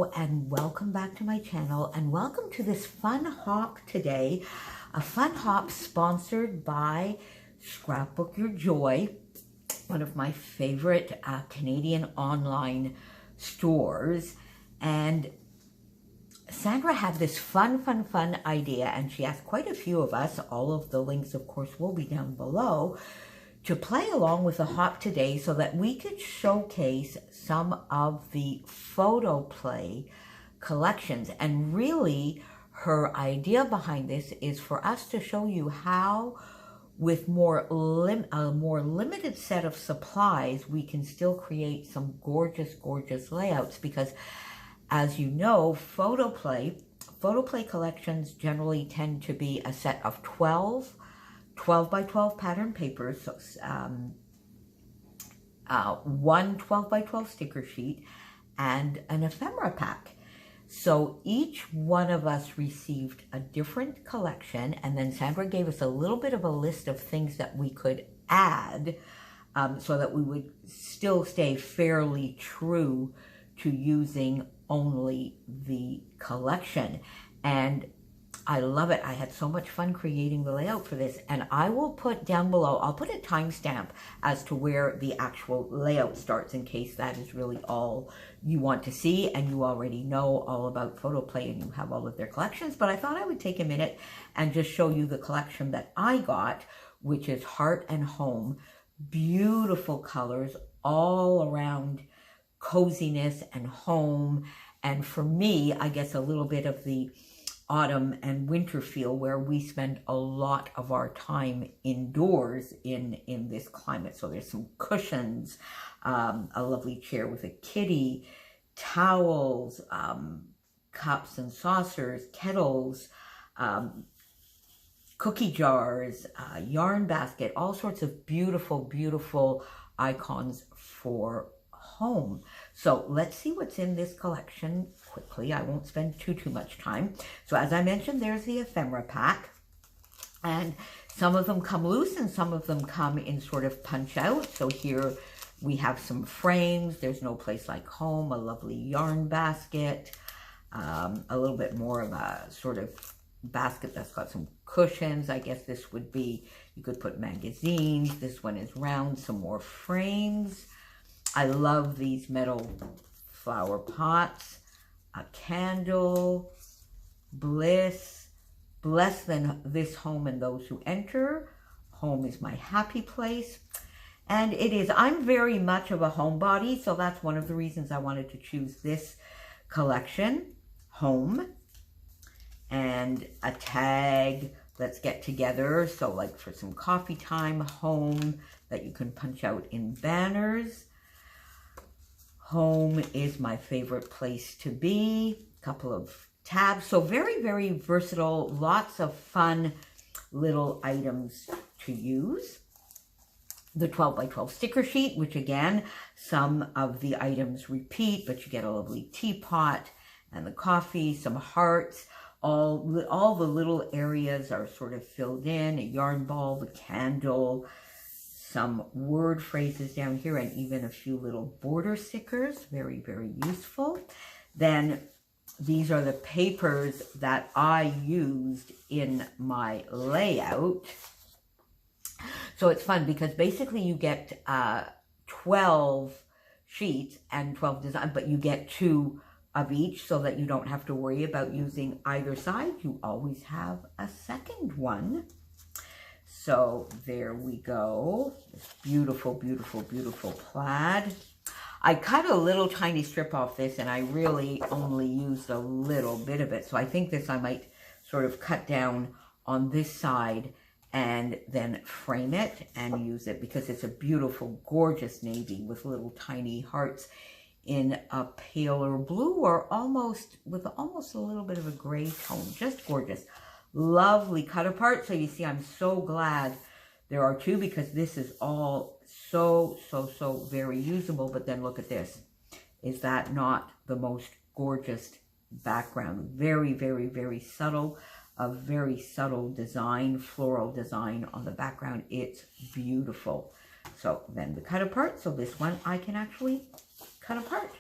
Hello and welcome back to my channel, and welcome to this fun hop today. A fun hop sponsored by Scrapbook Your Joy, one of my favorite Canadian online stores. And Sandra had this fun idea, and she asked quite a few of us, all of the links of course will be down below, to play along with the hop today so that we could showcase some of the Photoplay collections. And really her idea behind this is for us to show you how with a more limited set of supplies we can still create some gorgeous layouts, because as you know, Photoplay collections generally tend to be a set of 12 by 12 pattern papers, so one 12 by 12 sticker sheet, and an ephemera pack. So each one of us received a different collection, and then Sandra gave us a little bit of a list of things that we could add so that we would still stay fairly true to using only the collection. And I love it. I had so much fun creating the layout for this, and I will put down below, I'll put a timestamp as to where the actual layout starts in case that is really all you want to see and you already know all about Photoplay and you have all of their collections. But I thought I would take a minute and just show you the collection that I got, which is Heart and Home. Beautiful colors all around, coziness and home. And for me, I guess a little bit of the autumn and winter feel, where we spend a lot of our time indoors in this climate. So there's some cushions, a lovely chair with a kitty, towels, cups and saucers, kettles, cookie jars, yarn basket, all sorts of beautiful icons for home. So let's see what's in this collection quickly. I won't spend too much time. So as I mentioned, there's the ephemera pack, and some of them come loose and some of them come in sort of punch out. So here we have some frames. There's No Place Like Home, a lovely yarn basket, a little bit more of a sort of basket that's got some cushions. I guess this would be, you could put magazines. This one is round, some more frames. I love these metal flower pots, a candle, bliss, bless than this home and those who enter. Home is my happy place. And it is, I'm very much of a homebody, so that's one of the reasons I wanted to choose this collection. Home, and a tag, let's get together. So like for some coffee time, home, that you can punch out in banners. Home is my favorite place to be. A couple of tabs. So very versatile. Lots of fun little items to use. The 12 by 12 sticker sheet, which again, some of the items repeat, but you get a lovely teapot and the coffee, some hearts. All the little areas are sort of filled in. A yarn ball, the candle, some word phrases down here, and even a few little border stickers. Very useful. Then these are the papers that I used in my layout. So it's fun because basically you get 12 sheets and 12 designs, but you get 2 of each so that you don't have to worry about using either side. You always have a second one. So there we go. This beautiful plaid. I cut a little tiny strip off this, and I really only used a little bit of it. So I think this I might sort of cut down on this side and then frame it and use it, because it's a beautiful, gorgeous navy with little tiny hearts in a paler blue, or almost with almost a little bit of a gray tone. Just gorgeous. Lovely cut apart. So you see, I'm so glad there are 2, because this is all so very usable. But then look at this. Is that not the most gorgeous background? Very subtle. A very subtle design, floral design on the background. It's beautiful. So then the cut apart. So this one I can actually cut apart.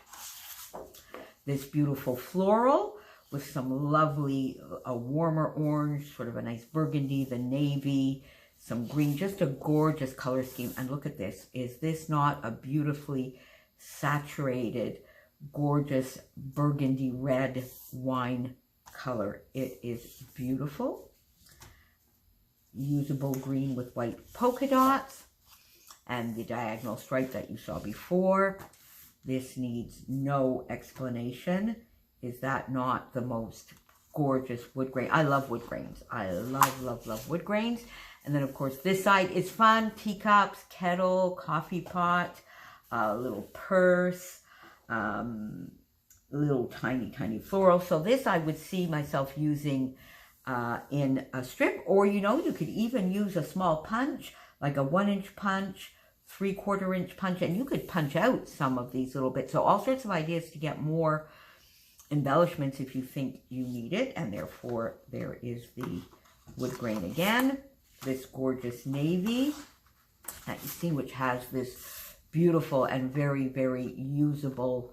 this beautiful floral with some lovely, a warmer orange, sort of a nice burgundy, the navy, some green, just a gorgeous color scheme. And look at this. Is this not a beautifully saturated, gorgeous burgundy red wine color? It is beautiful. Usable green with white polka dots and the diagonal stripe that you saw before. This needs no explanation. Is that not the most gorgeous wood grain? I love wood grains. I love, love, love wood grains. And then, of course, this side is fun. Teacups, kettle, coffee pot, little purse, little tiny, tiny floral. So this I would see myself using in a strip. Or, you know, you could even use a small punch, like a 1-inch punch, 3/4 inch punch, and you could punch out some of these little bits. So all sorts of ideas to get more embellishments if you think you need it. And therefore, there is the wood grain again. This gorgeous navy that you see, which has this beautiful and very, very usable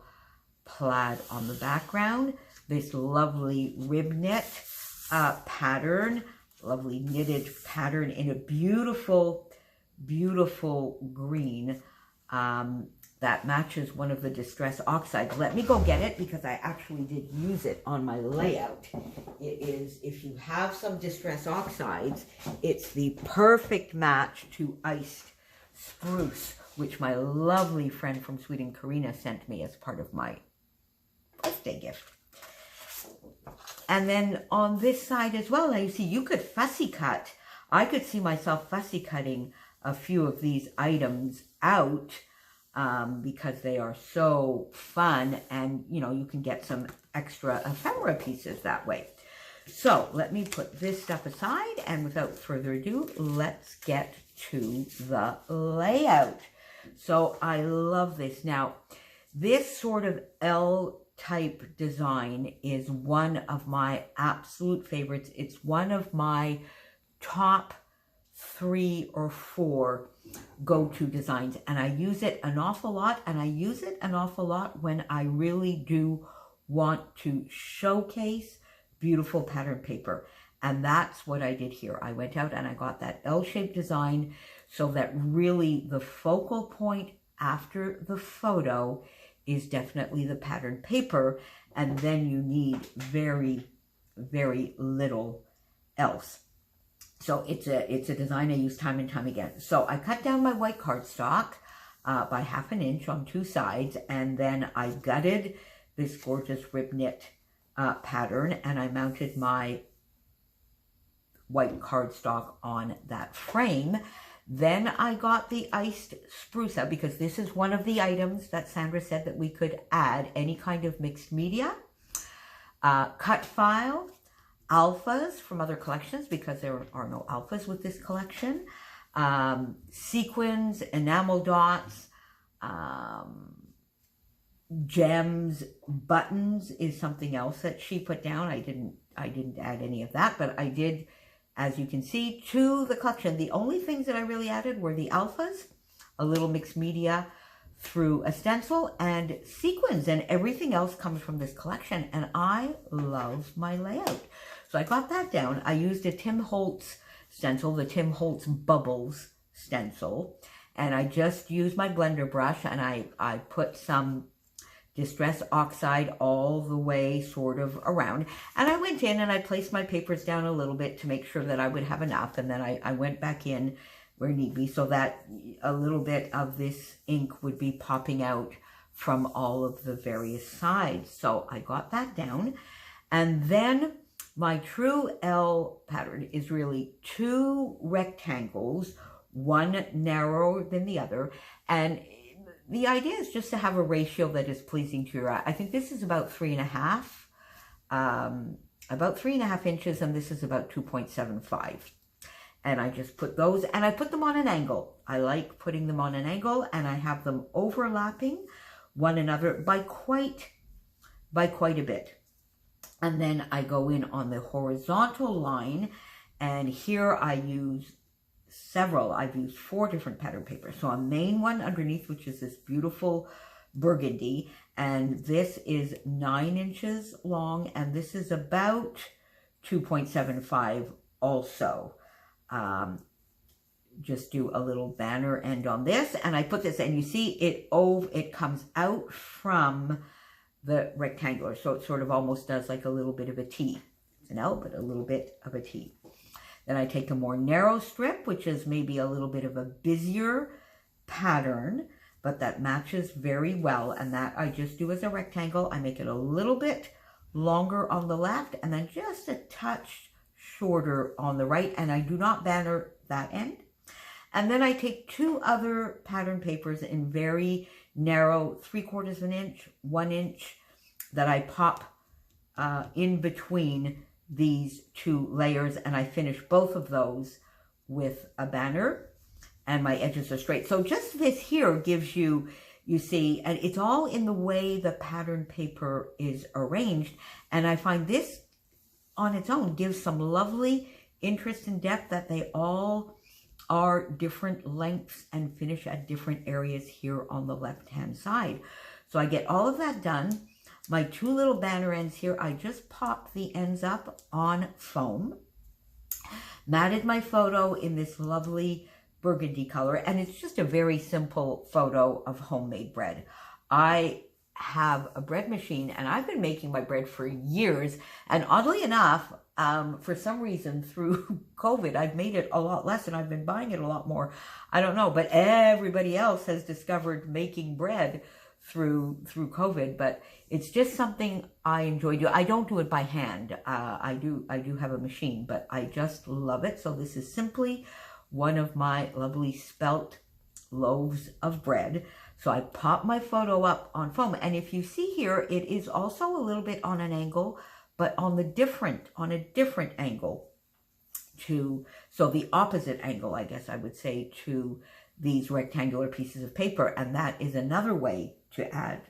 plaid on the background. This lovely rib knit pattern, lovely knitted pattern in a beautiful, beautiful green that matches one of the Distress Oxides. Let me go get it because I actually did use it on my layout. It is, if you have some Distress Oxides, it's the perfect match to iced spruce, which my lovely friend from Sweden, Karina, sent me as part of my birthday gift. And then on this side as well, now you see, you could fussy cut. I could see myself fussy cutting a few of these items out because they are so fun, and you know, you can get some extra ephemera pieces that way. So let me put this stuff aside, and without further ado, let's get to the layout. So I love this. Now, this sort of L-type design is one of my absolute favorites. It's one of my top 3 or 4 go-to designs, and I use it an awful lot, and I use it an awful lot when I really do want to showcase beautiful pattern paper. And that's what I did here. I went out and I got that L-shaped design so that really the focal point after the photo is definitely the pattern paper, and then you need very, very little else. So it's a design I use time and time again. So I cut down my white cardstock by 1/2 inch on 2 sides, and then I gutted this gorgeous rib knit pattern, and I mounted my white cardstock on that frame. Then I got the iced spruce out because this is one of the items that Sandra said that we could add any kind of mixed media. Cut file, alphas from other collections because there are no alphas with this collection. Sequins, enamel dots, gems, buttons is something else that she put down. I didn't add any of that, but I did, as you can see, to the collection. The only things that I really added were the alphas, a little mixed media through a stencil, and sequins, and everything else comes from this collection, and I love my layout. So I got that down. I used a Tim Holtz stencil, the Tim Holtz Bubbles stencil, and I just used my blender brush, and I put some Distress Oxide all the way sort of around. And I went in and I placed my papers down a little bit to make sure that I would have enough. And then I went back in where need be so that a little bit of this ink would be popping out from all of the various sides. So I got that down. And then my true L pattern is really 2 rectangles, one narrower than the other. And the idea is just to have a ratio that is pleasing to your eye. I think this is about 3.5, about 3.5 inches, and this is about 2.75. And I just put those, and I put them on an angle. I like putting them on an angle, and I have them overlapping one another by quite a bit. And then I go in on the horizontal line, and here I use I've used 4 different pattern papers. So a main one underneath, which is this beautiful burgundy, And this is 9 inches long, and this is about 2.75 also. Just do a little banner end on this, and I put this, and you see it comes out from the rectangular, so it sort of almost does like a little bit of a T. It's an L, but a little bit of a T. Then I take a more narrow strip, which is maybe a little bit of a busier pattern, but that matches very well, and that I just do as a rectangle. I make it a little bit longer on the left, and then just a touch shorter on the right, and I do not banner that end. And then I take 2 other pattern papers in very narrow 3/4 of an inch, 1 inch, that I pop in between these 2 layers, and I finish both of those with a banner, and my edges are straight. So just this here gives you, you see, and it's all in the way the pattern paper is arranged, and I find this on its own gives some lovely interest and depth, that they all are different lengths and finish at different areas here on the left hand side. So I get all of that done. My 2 little banner ends here, I just pop the ends up on foam, matted my photo in this lovely burgundy color, and it's just a very simple photo of homemade bread. I have a bread machine, and I've been making my bread for years, and oddly enough, for some reason through COVID, I've made it a lot less, and I've been buying it a lot more. I don't know, but everybody else has discovered making bread through COVID, but it's just something I enjoy doing. I don't do it by hand. I do have a machine, but I just love it. So this is simply one of my lovely spelt loaves of bread. So I pop my photo up on foam, and if you see here, it is also a little bit on an angle, but on a different angle so the opposite angle, I guess I would say, to these rectangular pieces of paper, and that is another way to add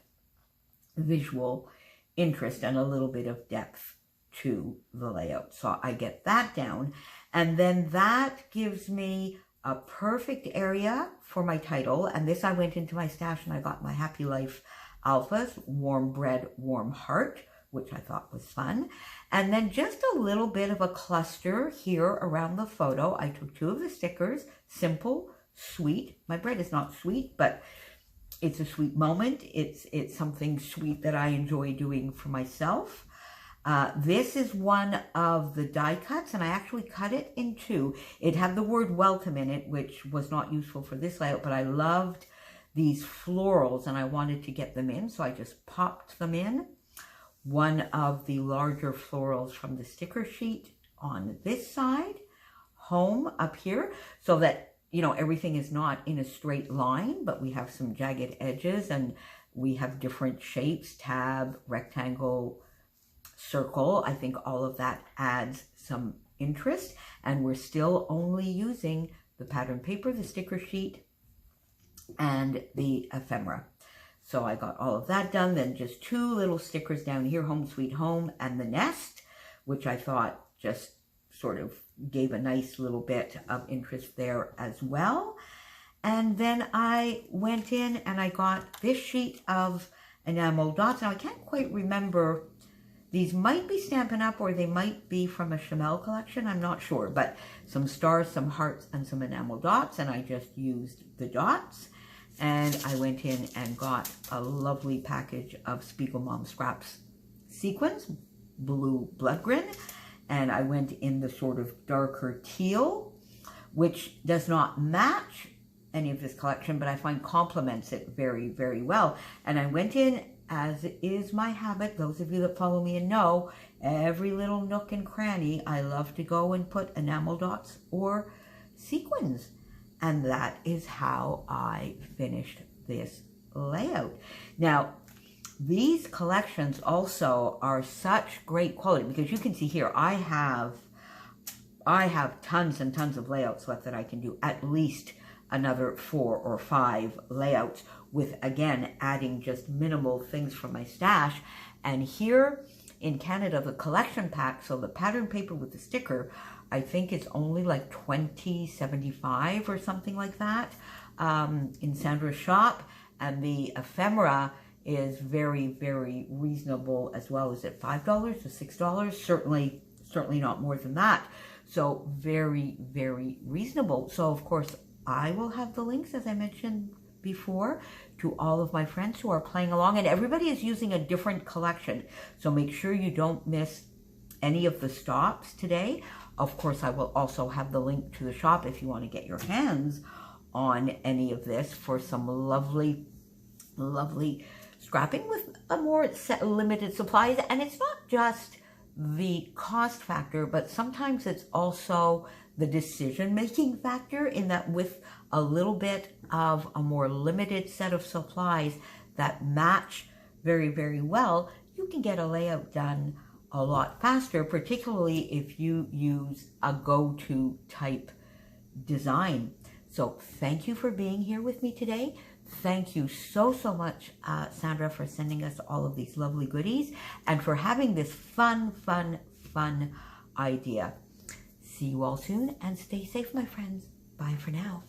visual interest and a little bit of depth to the layout. So I get that down, and then that gives me a perfect area for my title. And this, I went into my stash and I got my Happy Life Alphas, Warm Bread, Warm Heart, which I thought was fun. And then just a little bit of a cluster here around the photo. I took 2 of the stickers, simple, sweet. My bread is not sweet, but it's a sweet moment. It's something sweet that I enjoy doing for myself. This is one of the die cuts, and I actually cut it in 2. It had the word welcome in it, which was not useful for this layout, but I loved these florals and I wanted to get them in, so I just popped them in. One of the larger florals from the sticker sheet on this side, home up here, so that, you know, everything is not in a straight line, but we have some jagged edges and we have different shapes, tab, rectangle, circle. I think all of that adds some interest, and we're still only using the pattern paper, the sticker sheet, and the ephemera. So I got all of that done. Then just 2 little stickers down here, Home Sweet Home and the Nest, which I thought just sort of gave a nice little bit of interest there as well. And then I went in and I got this sheet of enamel dots. Now I can't quite remember, these might be Stampin' Up! Or they might be from a Chamel collection, I'm not sure, but some stars, some hearts, and some enamel dots, and I just used the dots. And I went in and got a lovely package of Spiegel Mom Scraps sequins, blue bloodgrin, and I went in the sort of darker teal, which does not match any of this collection, but I find complements it very, very well. And I went in, as is my habit, those of you that follow me and know, every little nook and cranny, I love to go and put enamel dots or sequins. And that is how I finished this layout. Now, these collections also are such great quality, because you can see here, I have tons and tons of layouts left that I can do, at least another 4 or 5 layouts, with, again, adding just minimal things from my stash. And here in Canada, the collection pack, so the pattern paper with the sticker, I think it's only like $20.75 or something like that in Sandra's shop. And the ephemera is very, very reasonable as well. Is it $5 to $6? Certainly not more than that. So very, very reasonable. So of course, I will have the links, as I mentioned before, to all of my friends who are playing along, and everybody is using a different collection. So make sure you don't miss any of the stops today. Of course, I will also have the link to the shop if you want to get your hands on any of this for some lovely, lovely scrapping with a more limited supplies. And it's not just the cost factor, but sometimes it's also the decision-making factor, in that with a little bit of a more limited set of supplies that match very, very well, you can get a layout done a lot faster, particularly if you use a go-to type design. So thank you for being here with me today. Thank you so much, Sandra, for sending us all of these lovely goodies and for having this fun idea. See you all soon and stay safe, my friends. Bye for now.